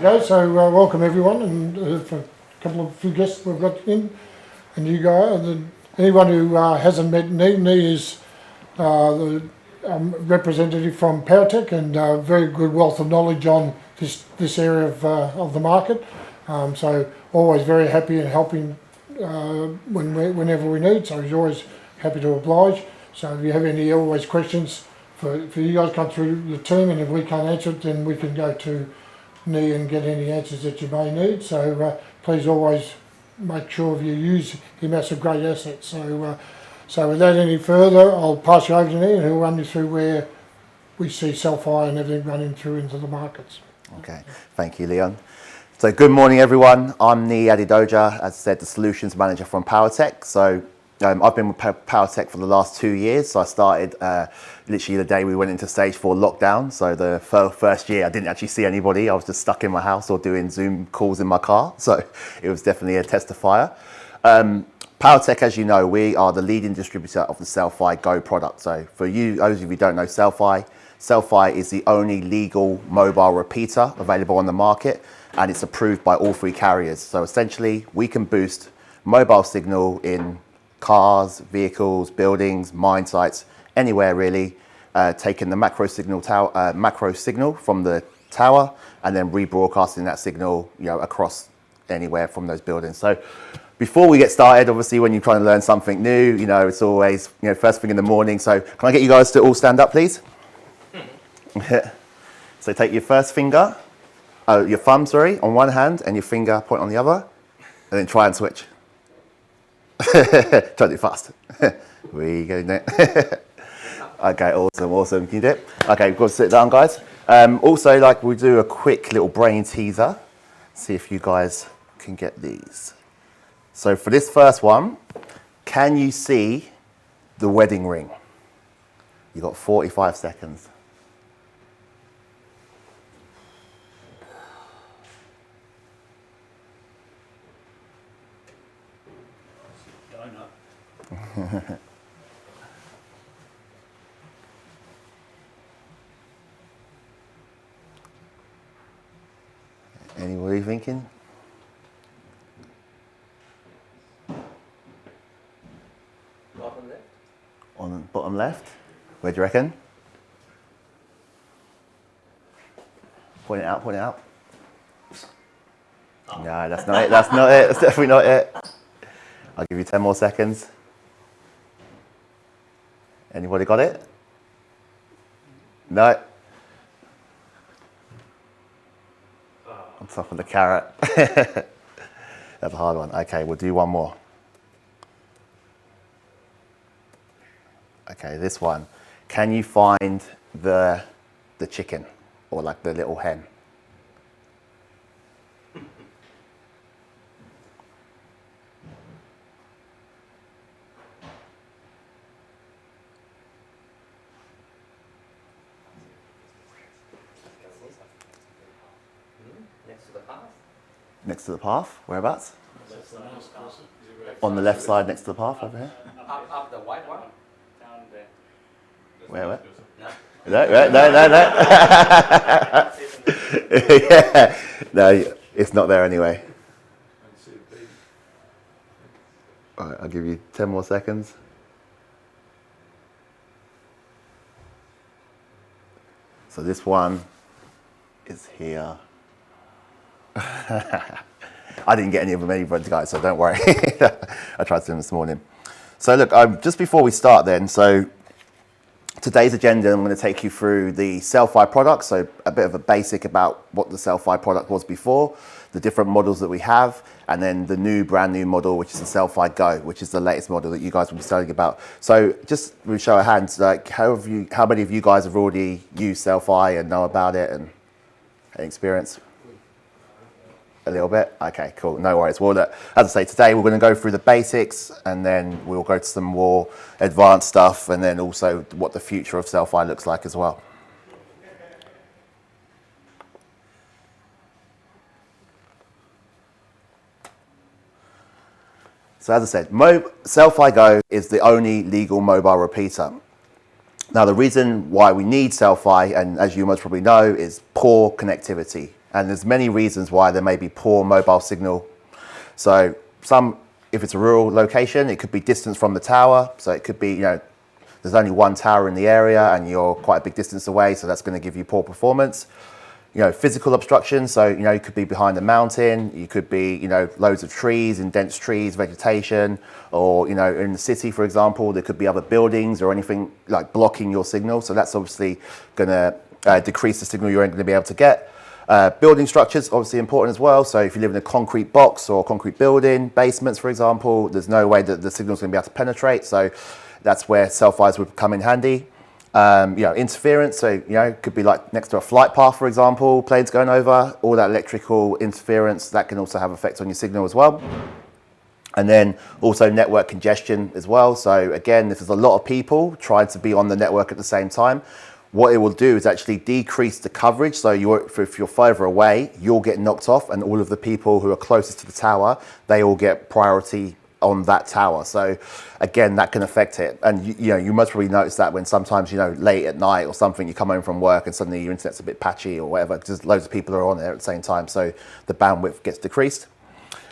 Okay, so welcome everyone, and for a couple of few guests we've got in, and you guys, and anyone who hasn't met Niyi. Niyi is the representative from Powertec, and very good wealth of knowledge on this area of the market. So always very happy and helping whenever we need. So he's always happy to oblige. So if you have any always questions for you guys, come through the team, and if we can't answer it, then we can go to Niyi and get any answers that you may need. So please always make sure you use him as a great asset. So without any further, I'll pass you over to Niyi, and he'll run you through where we see Cel-Fi and everything running through into the markets. Okay, thank you, Leon. So good morning, everyone. I'm Niyi Adedoja, as I said, the Solutions Manager from Powertec. So I've been with Powertec for the last 2 years. So I started literally the day we went into stage 4 lockdown. So the first year I didn't actually see anybody. I was just stuck in my house or doing Zoom calls in my car. So it was definitely a test of fire. Powertec, as you know, we are the leading distributor of the Cel-Fi Go product. So for you, those of you who don't know Cel-Fi is the only legal mobile repeater available on the market, and it's approved by all 3 carriers. So essentially, we can boost mobile signal in cars, vehicles, buildings, mine sites, anywhere really, taking the macro signal from the tower and then rebroadcasting that signal, across anywhere from those buildings. So before we get started, obviously when you're trying to learn something new, it's always, first thing in the morning. So can I get you guys to all stand up, please? So take your your thumb, on one hand and your finger point on the other, and then try and switch. Try to do it fast. We go now. Okay, awesome. Can you do it? Okay, we've got to sit down, guys. Also, we'll do a quick little brain teaser. See if you guys can get these. So for this first one, can you see the wedding ring? You've got 45 seconds. What are you thinking? Bottom left. On the bottom left? Where do you reckon? Point it out. Oh. No, that's not it. That's definitely not it. I'll give you 10 more seconds. Anybody got it? No. On top of the carrot. That's a hard one. Okay, we'll do one more. Okay, this one. Can you find the chicken or the little hen? Next to the path? Whereabouts? On the left side next to the path over here? Up the white one? Down there. Where? No. Yeah. No, it's not there anyway. All right, I'll give you 10 more seconds. So this one is here. I didn't get any of them anyway, guys, so don't worry. I tried to do them this morning. So look, just before we start then, so today's agenda, I'm going to take you through the Cel-Fi product, so a bit of a basic about what the Cel-Fi product was before, the different models that we have, and then the brand new model, which is the Cel-Fi Go, which is the latest model that you guys will be studying about. So just with a show of hands, how many of you guys have already used Cel-Fi and know about it and any experience? A little bit? Okay, cool, no worries. Well, look, as I say, today we're going to go through the basics, and then we'll go to some more advanced stuff, and then also what the future of Cel-Fi looks like as well. So as I said, Selfie Go is the only legal mobile repeater. Now the reason why we need Selfie, and as you most probably know, is poor connectivity. And there's many reasons why there may be poor mobile signal. So if it's a rural location, it could be distance from the tower. So it could be, there's only one tower in the area and you're quite a big distance away, so that's going to give you poor performance. Physical obstruction, so you could be behind a mountain, you could be loads of trees and dense trees, vegetation, or in the city, for example, there could be other buildings or anything like blocking your signal. So that's obviously going to decrease the signal you're going to be able to get. Building structures obviously important as well. So if you live in a concrete box or concrete building, basements, for example, there's no way that the signal's going to be able to penetrate. So that's where Cel-Fis would come in handy. Interference, so it could be like next to a flight path, for example, planes going over, all that electrical interference, that can also have effects on your signal as well. And then also network congestion as well. So again, if there's a lot of people trying to be on the network at the same time, what it will do is actually decrease the coverage. So if you're further away, you'll get knocked off, and all of the people who are closest to the tower, they all get priority on that tower. So again, that can affect it. And you most probably notice that when sometimes, late at night or something, you come home from work and suddenly your internet's a bit patchy or whatever, because loads of people are on there at the same time. So the bandwidth gets decreased.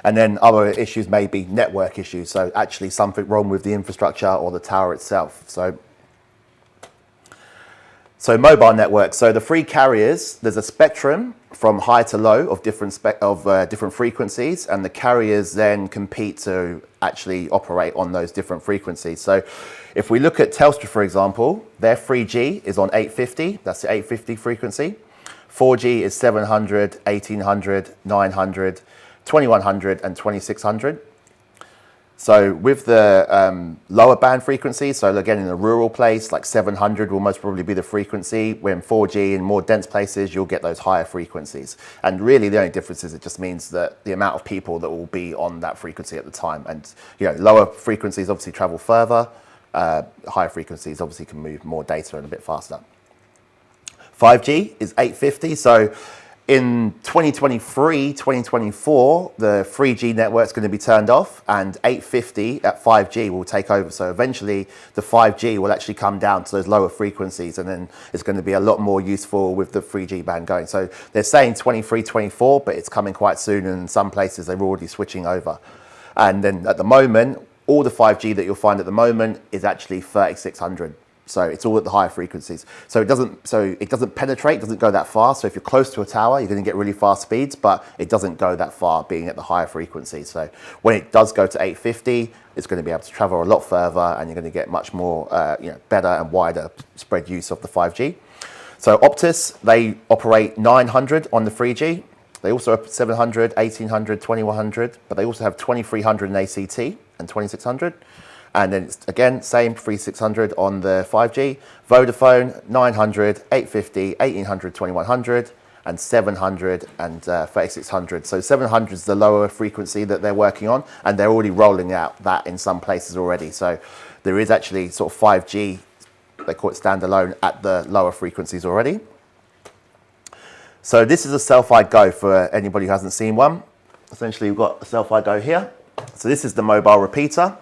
And then other issues may be network issues. So actually something wrong with the infrastructure or the tower itself. So mobile networks. So the three carriers, there's a spectrum from high to low of different frequencies, and the carriers then compete to actually operate on those different frequencies. So if we look at Telstra, for example, their 3G is on 850, that's the 850 frequency. 4G is 700, 1800, 900, 2100 and 2600. So with the lower band frequency, so again in a rural place, like 700 will most probably be the frequency. When 4G in more dense places, you'll get those higher frequencies. And really the only difference is it just means that the amount of people that will be on that frequency at the time. And lower frequencies obviously travel further. Higher frequencies obviously can move more data and a bit faster. 5G is 850, so in 2023, 2024, the 3G network is going to be turned off and 850 at 5G will take over. So eventually the 5G will actually come down to those lower frequencies, and then it's going to be a lot more useful with the 3G band going. So they're saying 23, 24, but it's coming quite soon, and in some places they're already switching over. And then at the moment, all the 5G that you'll find at the moment is actually 3600. So it's all at the higher frequencies. So it doesn't penetrate, doesn't go that far. So if you're close to a tower, you're going to get really fast speeds, but it doesn't go that far being at the higher frequencies. So when it does go to 850, it's going to be able to travel a lot further, and you're going to get much more, better and wider spread use of the 5G. So Optus, they operate 900 on the 3G. They also have 700, 1800, 2100, but they also have 2300 in ACT and 2600. And then it's, again, same 3600 on the 5G. Vodafone, 900, 850, 1800, 2100, and 700 and 3600. So 700 is the lower frequency that they're working on, and they're already rolling out that in some places already. So there is actually sort of 5G, they call it standalone, at the lower frequencies already. So this is a Cel-Fi Go for anybody who hasn't seen one. Essentially, we've got a Cel-Fi Go here. So this is the mobile repeater.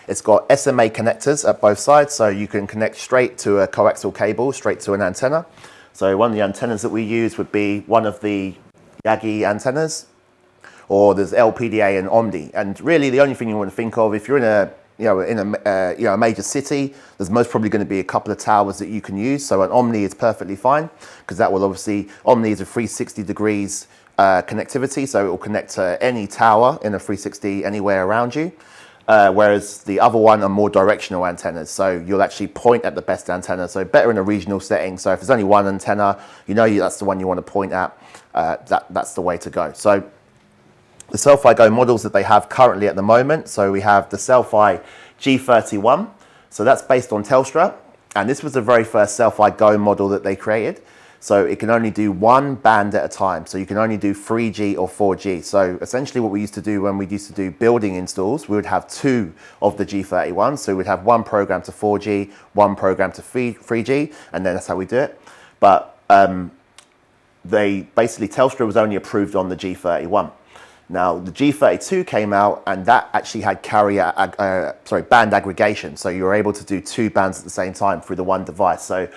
It's got SMA connectors at both sides, so you can connect straight to a coaxial cable, straight to an antenna. So one of the antennas that we use would be one of the Yagi antennas, or there's LPDA and Omni. And really the only thing you want to think of, if you're in a major city, there's most probably going to be a couple of towers that you can use. So an Omni is perfectly fine, because that will obviously, Omni is a 360 degrees connectivity, so it will connect to any tower in a 360 anywhere around you. Whereas the other one are more directional antennas, so you'll actually point at the best antenna, so better in a regional setting. So if there's only one antenna, that's the one you want to point at, that's the way to go. So the Selfie Go models that they have currently at the moment, so we have the Selfie G31, so that's based on Telstra, and this was the very first Selfie Go model that they created. So it can only do one band at a time. So you can only do 3G or 4G. So essentially what we used to do when we used to do building installs, we would have two of the G31. So we'd have one program to 4G, one program to 3G, and then that's how we do it. But Telstra was only approved on the G31. Now the G32 came out, and that actually had band aggregation. So you were able to do two bands at the same time through the one device. So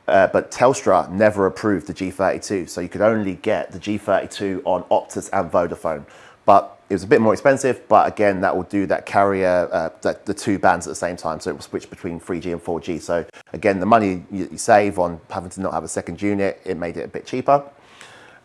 But Telstra never approved the G32, so you could only get the G32 on Optus and Vodafone. But it was a bit more expensive, but again, that will do that carrier, the two bands at the same time, so it will switch between 3G and 4G. So again, the money you save on having to not have a second unit, it made it a bit cheaper.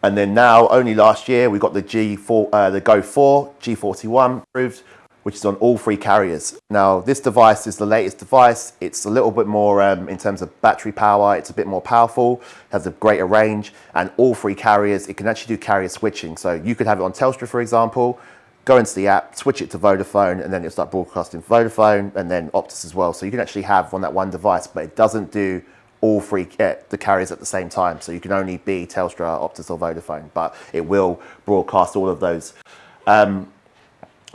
And then now, only last year, we got the the Go 4 G41 approved, which is on all three carriers. Now, this device is the latest device. It's a little bit more, in terms of battery power, it's a bit more powerful, has a greater range, and all three carriers, it can actually do carrier switching. So you could have it on Telstra, for example, go into the app, switch it to Vodafone, and then it'll start broadcasting to Vodafone, and then Optus as well. So you can actually have on that one device, but it doesn't do all three the carriers at the same time. So you can only be Telstra, Optus or Vodafone, but it will broadcast all of those.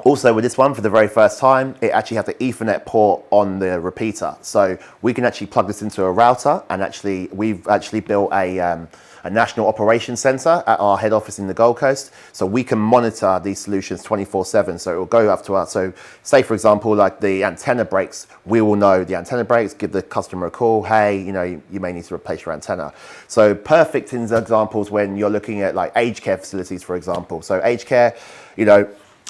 Also with this one, for the very first time, it actually has the Ethernet port on the repeater. So we can actually plug this into a router, and actually we've actually built a national operations center at our head office in the Gold Coast. So we can monitor these solutions 24/7. So it will go up to us. So say for example, like the antenna breaks, we will know the antenna breaks, give the customer a call. Hey, you may need to replace your antenna. So perfect in examples when you're looking at like aged care facilities, for example. So aged care,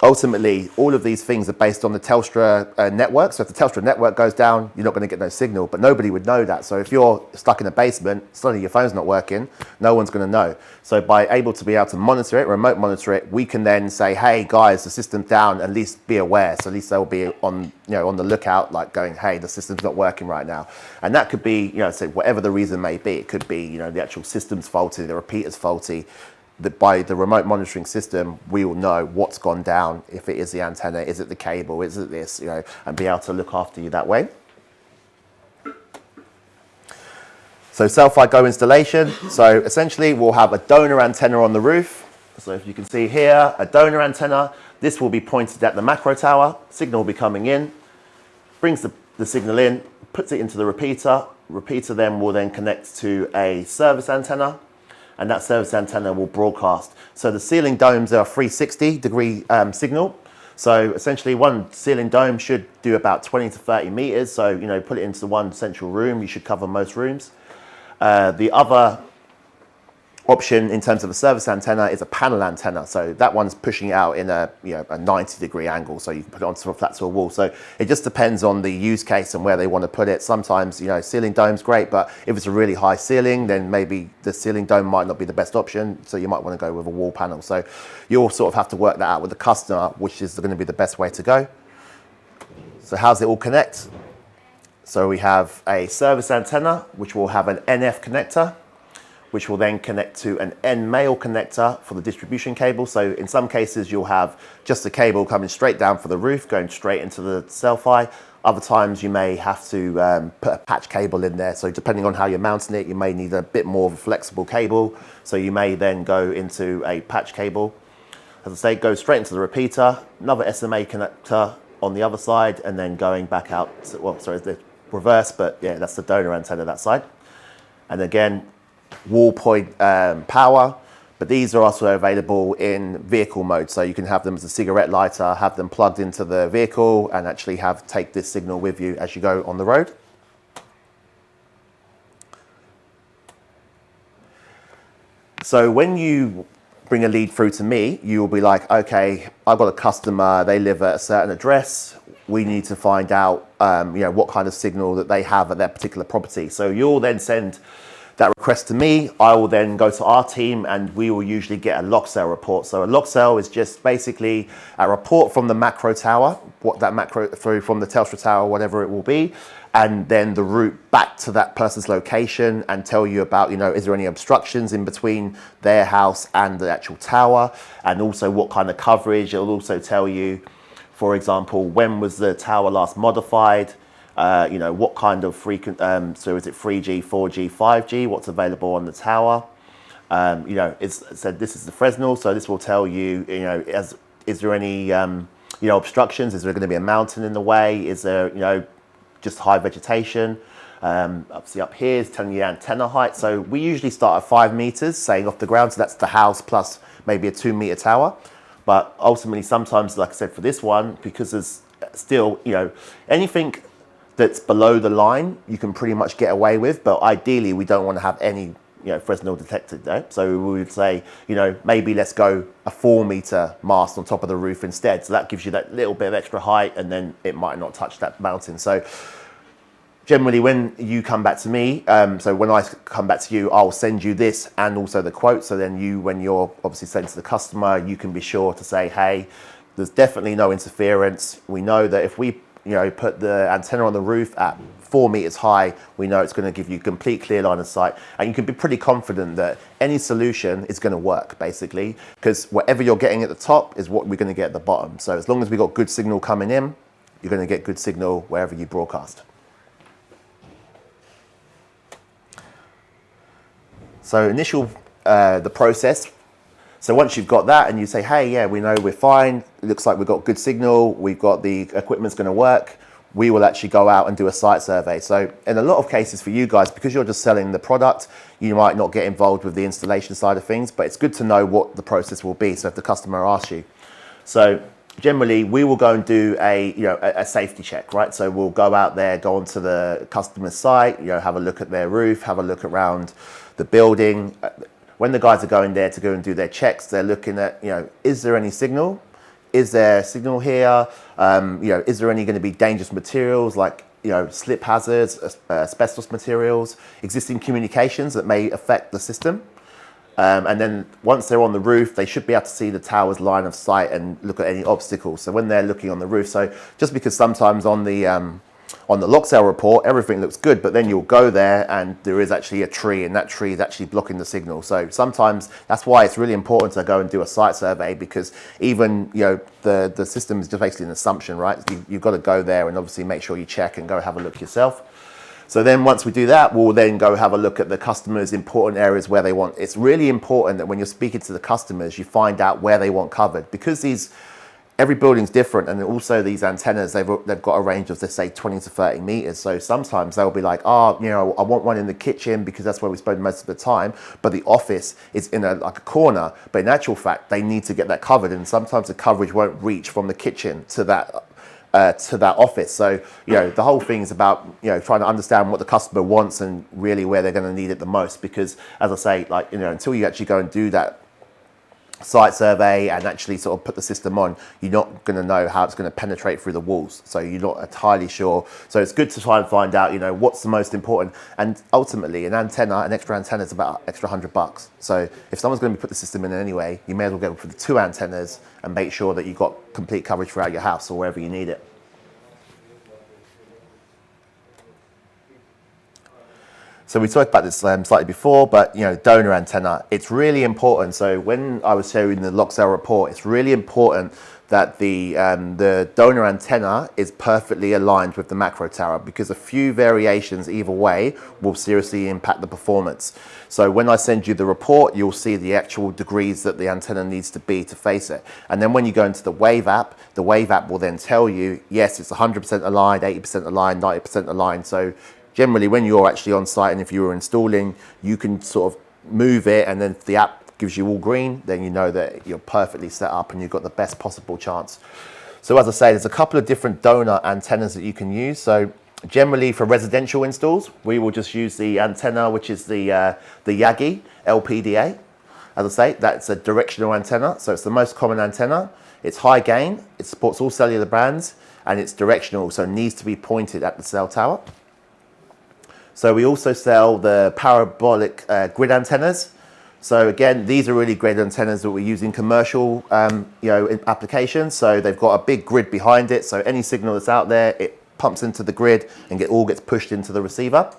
ultimately, all of these things are based on the Telstra network. So if the Telstra network goes down, you're not going to get no signal, but nobody would know that. So if you're stuck in a basement, suddenly your phone's not working, no one's going to know. So by able to monitor it, remote monitor it, we can then say, hey guys, the system's down, at least be aware. So at least they'll be on the lookout, like going, hey, the system's not working right now. And that could be, say whatever the reason may be. It could be, the actual system's faulty, the repeater's faulty. By the remote monitoring system, we will know what's gone down. If it is the antenna, is it the cable, is it this, and be able to look after you that way. So Cel-Fi Go installation. So essentially we'll have a donor antenna on the roof. So if you can see here, a donor antenna, this will be pointed at the macro tower, signal will be coming in, brings the signal in, puts it into the repeater. Repeater then will then connect to a service antenna, and that service antenna will broadcast. So the ceiling domes are 360-degree signal. So essentially one ceiling dome should do about 20 to 30 meters. So, put it into one central room, you should cover most rooms. The other option in terms of a service antenna is a panel antenna. So that one's pushing out in a 90-degree angle. So you can put it onto a flat to a wall. So it just depends on the use case and where they want to put it. Sometimes, ceiling dome's great, but if it's a really high ceiling, then maybe the ceiling dome might not be the best option. So you might want to go with a wall panel. So you'll sort of have to work that out with the customer, which is going to be the best way to go. So how's it all connect? So we have a service antenna, which will have an NF connector, which will then connect to an N-male connector for the distribution cable. So in some cases, you'll have just a cable coming straight down for the roof, going straight into the Cel-Fi. Other times you may have to put a patch cable in there. So depending on how you're mounting it, you may need a bit more of a flexible cable. So you may then go into a patch cable. As I say, go straight into the repeater, another SMA connector on the other side, and then going back out, the reverse, but yeah, that's the donor antenna that side. And again, wall point power, but these are also available in vehicle mode. So you can have them as a cigarette lighter, have them plugged into the vehicle, and actually take this signal with you as you go on the road. So when you bring a lead through to me, you will be like, okay, I've got a customer, they live at a certain address. We need to find out, what kind of signal that they have at their particular property. So you'll then send that request to me. I will then go to our team, and we will usually get a log cell report. So a log cell is just basically a report from the macro tower, from the Telstra tower, whatever it will be, and then the route back to that person's location, and tell you about, is there any obstructions in between their house and the actual tower, and also what kind of coverage. It'll also tell you, for example, when was the tower last modified, what kind of so is it 3G, 4G, 5G, what's available on the tower. It's said this is the Fresnel, so this will tell you, is there any, obstructions? Is there going to be a mountain in the way? Is there, just high vegetation? Obviously up here is telling you antenna height. So we usually start at 5 meters, saying off the ground, so that's the house plus maybe a 2-meter tower. But ultimately, sometimes, like I said, for this one, because there's still, anything that's below the line, you can pretty much get away with, but ideally we don't want to have any Fresnel detected there. So we would say, maybe let's go a 4-meter mast on top of the roof instead. So that gives you that little bit of extra height, and then it might not touch that mounting. So generally when you come back to me, so when I come back to you, I'll send you this and also the quote. So then when you're obviously sent to the customer, you can be sure to say, hey, there's definitely no interference. We know that if we put the antenna on the roof at 4 meters high, we know it's going to give you complete clear line of sight, and you can be pretty confident that any solution is going to work, basically, because whatever you're getting at the top is what we're going to get at the bottom. So as long as we've got good signal coming in, you're going to get good signal wherever you broadcast. So the process. So once you've got that and you say, hey, yeah, we know we're fine, it looks like we've got good signal, we've got the equipment's going to work, we will actually go out and do a site survey. So in a lot of cases for you guys, because you're just selling the product, you might not get involved with the installation side of things, but it's good to know what the process will be. So if the customer asks you. So generally we will go and do a safety check, right? So we'll go out there, go onto the customer's site, have a look at their roof, have a look around the building. When the guys are going there to go and do their checks, they're looking at, is there any signal? Is there signal here? Is there any going to be dangerous materials like, slip hazards, asbestos materials, existing communications that may affect the system? And then once they're on the roof, they should be able to see the tower's line of sight and look at any obstacles. So when they're looking on the roof, so just because sometimes on the lock sale report, everything looks good, but then you'll go there and there is actually a tree, and that tree is actually blocking the signal. So sometimes that's why it's really important to go and do a site survey, because even, the system is just basically an assumption, right? You've got to go there and obviously make sure you check and go have a look yourself. So then once we do that, we'll then go have a look at the customers' important areas where they want. It's really important that when you're speaking to the customers, you find out where they want covered, because every building's different, and also these antennas, they've got a range of, let's say, 20 to 30 meters. So sometimes they'll be like, I want one in the kitchen because that's where we spend most of the time, but the office is in a corner. But in actual fact, they need to get that covered, and sometimes the coverage won't reach from the kitchen to that office. So the whole thing is about trying to understand what the customer wants and really where they're going to need it the most. Because as I say, until you actually go and do that site survey and actually sort of put the system on, you're not going to know how it's going to penetrate through the walls. So you're not entirely sure. So it's good to try and find out, what's the most important. And ultimately, an extra antenna is about extra $100. So if someone's going to put the system in anyway, you may as well go for the 2 antennas and make sure that you've got complete coverage throughout your house or wherever you need it. So we talked about this slightly before, but donor antenna, it's really important. So when I was showing the lock sale report, it's really important that the donor antenna is perfectly aligned with the macro tower, because a few variations either way will seriously impact the performance. So when I send you the report, you'll see the actual degrees that the antenna needs to be to face it. And then when you go into the Wave app will then tell you, yes, it's 100% aligned, 80% aligned, 90% aligned. So generally, when you're actually on site and if you were installing, you can sort of move it, and then if the app gives you all green, then you know that you're perfectly set up and you've got the best possible chance. So as I say, there's a couple of different donor antennas that you can use. So generally for residential installs, we will just use the antenna, which is the Yagi LPDA. As I say, that's a directional antenna. So it's the most common antenna. It's high gain, it supports all cellular bands, and it's directional, so it needs to be pointed at the cell tower. So we also sell the Parabolic grid antennas. So again, these are really great antennas that we use in commercial applications. So they've got a big grid behind it. So any signal that's out there, it pumps into the grid and all gets pushed into the receiver.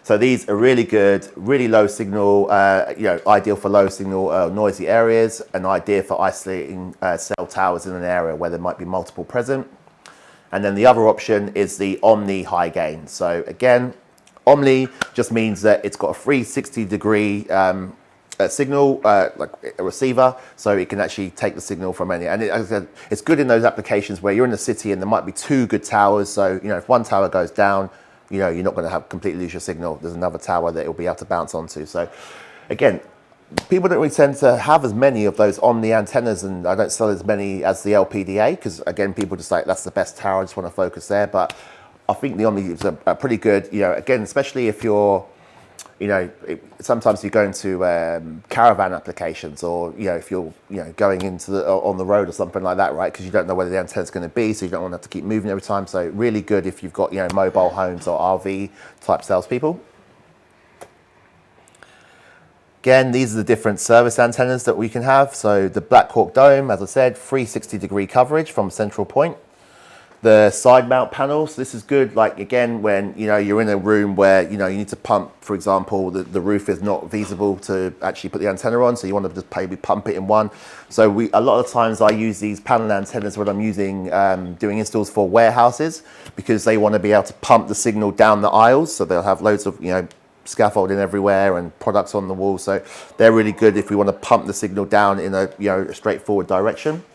So these are really good, really low signal, ideal for low signal noisy areas, and ideal for isolating cell towers in an area where there might be multiple present. And then the other option is the Omni high gain. So again, Omni just means that it's got a 360-degree signal, like a receiver, so it can actually take the signal from any. And it's good in those applications where you're in the city and there might be 2 good towers. So if one tower goes down, you're not going to completely lose your signal. There's another tower that it'll be able to bounce onto. So again, people don't really tend to have as many of those Omni antennas, and I don't sell as many as the LPDA because again, people just like, that's the best tower, I just want to focus there. But I think the Omni is a pretty good, again, especially if you're, sometimes you go into caravan applications, or if you're going into on the road or something like that, right? Because you don't know where the antenna's going to be, so you don't want to have to keep moving every time. So really good if you've got mobile homes or RV type salespeople. Again, these are the different service antennas that we can have. So the Black Hawk Dome, as I said, 360-degree coverage from central point. The side mount panels, this is good, like again, when you're in a room where you need to pump, for example, the roof is not feasible to actually put the antenna on, so you want to just maybe pump it in one. So a lot of times I use these panel antennas when I'm doing installs for warehouses, because they want to be able to pump the signal down the aisles, so they'll have loads of scaffolding everywhere and products on the wall. So they're really good if we want to pump the signal down in a straightforward direction.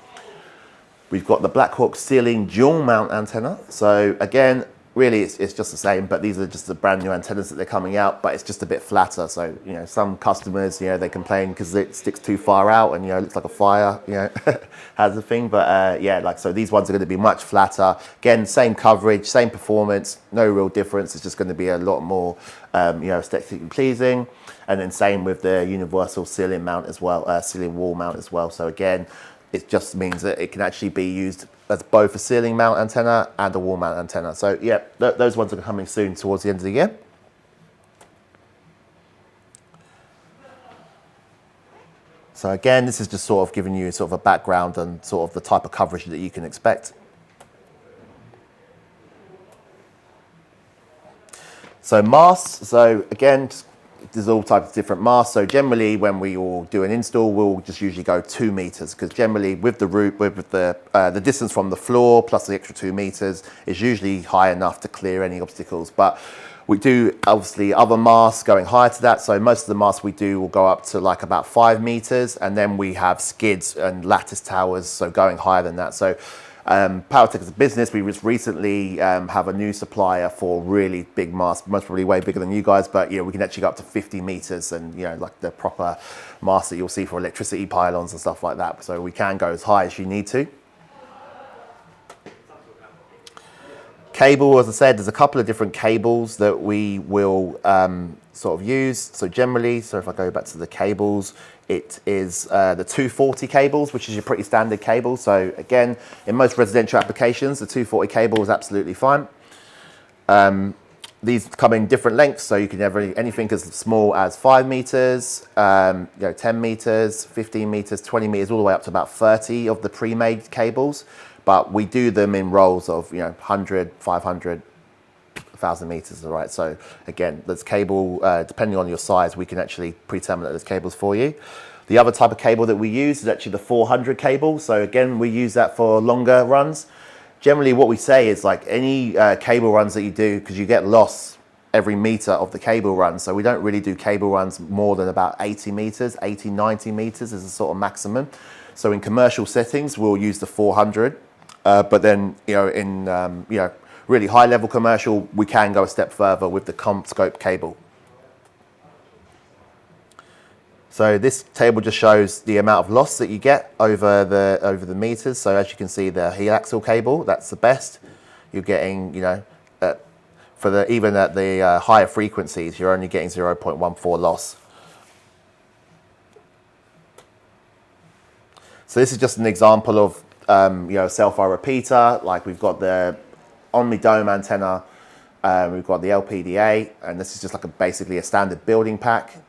We've got the Black Hawk ceiling dual mount antenna. So again, really it's just the same, but these are just the brand new antennas that they're coming out, but it's just a bit flatter. So, some customers, they complain because it sticks too far out and, it looks like a fire, has a thing. But so these ones are going to be much flatter. Again, same coverage, same performance, no real difference. It's just going to be a lot more, aesthetically pleasing. And then same with the universal ceiling mount as well, ceiling wall mount as well. So again, it just means that it can actually be used as both a ceiling mount antenna and a wall mount antenna. So yeah, those ones are coming soon towards the end of the year. So again, this is just sort of giving you sort of a background and sort of the type of coverage that you can expect. So masts, so again, there's all types of different masts. So generally when we all do an install, we'll just usually go 2 meters, because generally with the route, with the distance from the floor plus the extra 2 meters is usually high enough to clear any obstacles. But we do obviously other masts going higher to that. So most of the masts we do will go up to like about 5 meters, and then we have skids and lattice towers, so going higher than that. So Powertec as a business, we just recently have a new supplier for really big masts, most probably way bigger than you guys, but we can actually go up to 50 meters, and like the proper masts that you'll see for electricity pylons and stuff like that. So we can go as high as you need to. Cable, as I said, there's a couple of different cables that we will sort of use. So generally, so if I go back to the cables, it is the 240 cables, which is your pretty standard cable. So again, in most residential applications, the 240 cable is absolutely fine. These come in different lengths, so you can have anything as small as 5 meters, 10 meters, 15 meters, 20 meters, all the way up to about 30 of the pre-made cables. But we do them in rolls of 100, 500, 1,000 meters, all right? So again, there's cable, depending on your size, we can actually pre-terminate those cables for you. The other type of cable that we use is actually the 400 cable. So again, we use that for longer runs. Generally what we say is like any cable runs that you do, because you get loss every meter of the cable run. So we don't really do cable runs more than about 80 meters, 80, 90 meters is a sort of maximum. So in commercial settings, we'll use the 400. But then, in really high level commercial, we can go a step further with the CommScope cable. So this table just shows the amount of loss that you get over the meters. So as you can see, the heliaxial cable, that's the best. You're getting, even at the higher frequencies, you're only getting 0.14 loss. So this is just an example of Cel-Fi repeater. Like we've got the Omni dome antenna, we've got the LPDA, and this is just like basically a standard building pack.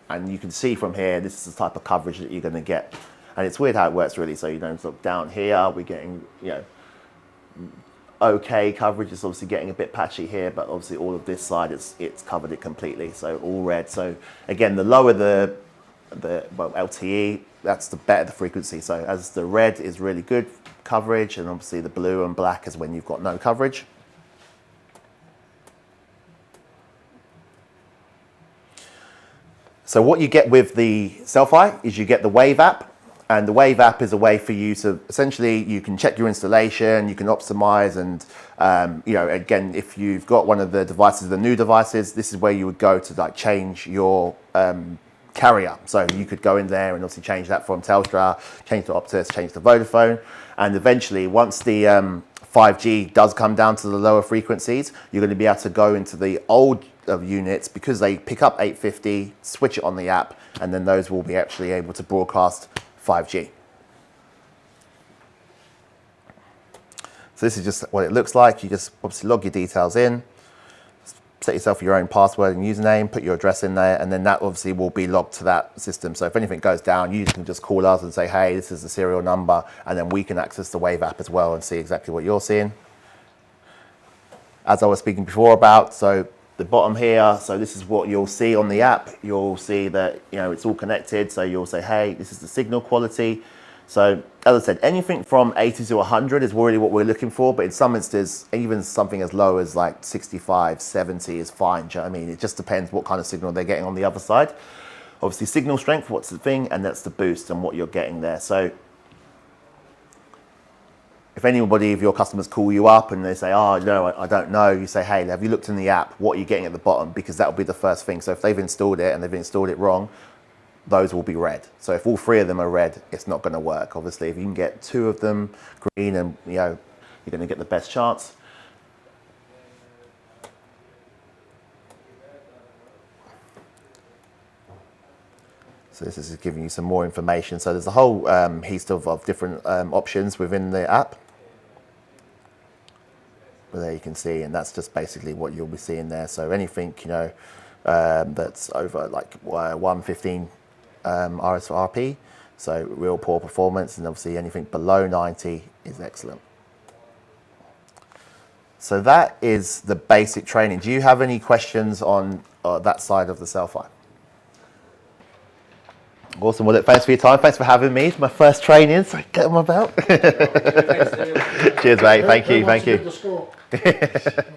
And you can see from here, this is the type of coverage that you're going to get. And it's weird how it works really. So sort of down here, we're getting okay coverage. It's obviously getting a bit patchy here, but obviously all of this side it's covered it completely. So all red. So again, the lower the LTE, that's the better the frequency. So as the red is really good coverage, and obviously the blue and black is when you've got no coverage. So what you get with the Cel-Fi is you get the Wave app, and the Wave app is a way for you to essentially, you can check your installation, you can optimize, and again, if you've got one of the devices, the new devices, this is where you would go to like change your carrier. So you could go in there and obviously change that from Telstra, change to Optus, change to Vodafone, and eventually once the 5G does come down to the lower frequencies, you're going to be able to go into the old units because they pick up 850, switch it on the app, and then those will be actually able to broadcast 5G. So this is just what it looks like. You just obviously log your details in, set yourself your own password and username, put your address in there, and then that obviously will be logged to that system. So if anything goes down, you can just call us and say, hey, this is the serial number, and then we can access the Wave app as well and see exactly what you're seeing. As I was speaking before about, so the bottom here, so this is what you'll see on the app. You'll see that, you know, it's all connected. So you'll say, hey, this is the signal quality. So as I said, anything from 80 to 100 is really what we're looking for. But in some instances, even something as low as like 65, 70 is fine. Do you know what I mean? It just depends what kind of signal they're getting on the other side. Obviously, signal strength, what's the thing? And that's the boost and what you're getting there. So if anybody of your customers call you up and they say, oh, no, I don't know, you say, hey, have you looked in the app? What are you getting at the bottom? Because that will be the first thing. So if they've installed it and they've installed it wrong, those will be red. So if all three of them are red, it's not going to work. Obviously, if you can get two of them green, and you know, you're going to get the best chance. So this is giving you some more information. So there's a whole host of different options within the app. But there you can see, and that's just basically what you'll be seeing there. So anything, you know, that's over like 115 RSRP, so real poor performance, and obviously anything below 90 is excellent. So that is the basic training. Do you have any questions on that side of the Cel-Fi? Awesome. Well, look, thanks for your time. Thanks for having me. It's my first training, so get on my belt. Cheers, mate. Thank you. Thank you.